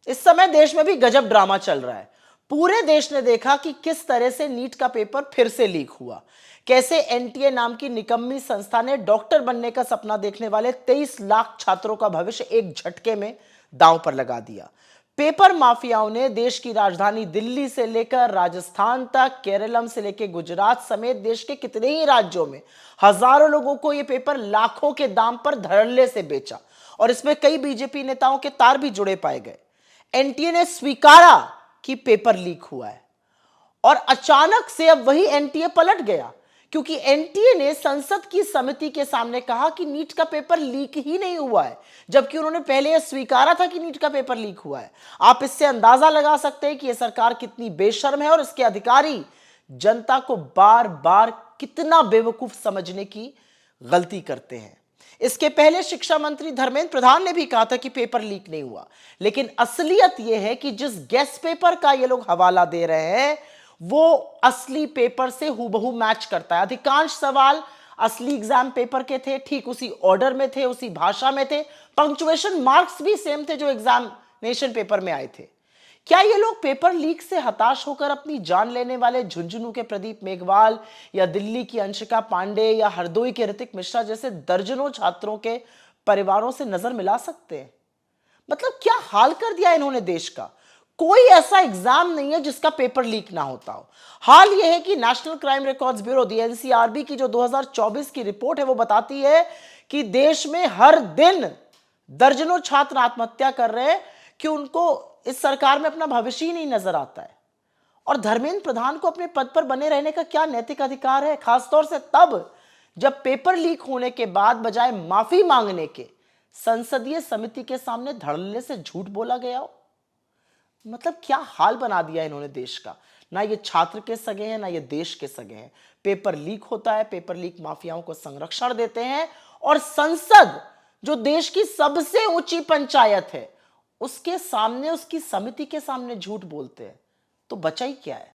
इस समय देश में भी गजब ड्रामा चल रहा है। पूरे देश ने देखा कि किस तरह से नीट का पेपर फिर से लीक हुआ, कैसे एनटीए नाम की निकम्मी संस्था ने डॉक्टर बनने का सपना देखने वाले 23 लाख छात्रों का भविष्य एक झटके में दांव पर लगा दिया। पेपर माफियाओं ने देश की राजधानी दिल्ली से लेकर राजस्थान तक, केरलम से लेकर गुजरात समेत देश के कितने ही राज्यों में हजारों लोगों को यह पेपर लाखों के दाम पर धड़ल्ले से बेचा और इसमें कई बीजेपी नेताओं के तार भी जुड़े पाए गए। एनटीए ने स्वीकारा कि पेपर लीक हुआ है और अचानक से अब वही एनटीए पलट गया, क्योंकि एनटीए ने संसद की समिति के सामने कहा कि नीट का पेपर लीक ही नहीं हुआ है, जबकि उन्होंने पहले यह स्वीकारा था कि नीट का पेपर लीक हुआ है। आप इससे अंदाजा लगा सकते हैं कि यह सरकार कितनी बेशर्म है और इसके अधिकारी जनता को बार बार कितना बेवकूफ समझने की गलती करते हैं। इसके पहले शिक्षा मंत्री धर्मेंद्र प्रधान ने भी कहा था कि पेपर लीक नहीं हुआ, लेकिन असलियत यह है कि जिस गेस्ट पेपर का ये लोग हवाला दे रहे हैं वो असली पेपर से हूबहू मैच करता है। अधिकांश सवाल असली एग्जाम पेपर के थे, ठीक उसी ऑर्डर में थे, उसी भाषा में थे, पंक्चुएशन मार्क्स भी सेम थे जो एग्जामिनेशन पेपर में आए थे। क्या ये लोग पेपर लीक से हताश होकर अपनी जान लेने वाले झुंझुनू के प्रदीप मेघवाल या दिल्ली की अंशिका पांडे या हरदोई के ऋतिक मिश्रा जैसे दर्जनों छात्रों के परिवारों से नजर मिला सकते हैं? मतलब क्या हाल कर दिया इन्होंने देश का। कोई ऐसा एग्जाम नहीं है जिसका पेपर लीक ना होता हो। हाल यह है कि national crime records bureau NCRB की जो 2024 की रिपोर्ट है वो बताती है कि देश में हर दिन दर्जनों छात्र आत्महत्या कर रहे हैं कि उनको इस सरकार में अपना भविष्य ही नहीं नजर आता है। और धर्मेंद्र प्रधान को अपने पद पर बने रहने का क्या नैतिक अधिकार है, खासतौर से तब जब पेपर लीक होने के बाद बजाय माफी मांगने के संसदीय समिति के सामने धड़ल्ले से झूठ बोला गया हो। मतलब क्या हाल बना दिया इन्होंने देश का। ना ये छात्र के सगे हैं, ना ये देश के सगे हैं। पेपर लीक होता है, पेपर लीक माफियाओं को संरक्षण देते हैं और संसद जो देश की सबसे ऊंची पंचायत है उसके सामने, उसकी समिति के सामने झूठ बोलते हैं, तो बचा ही क्या है।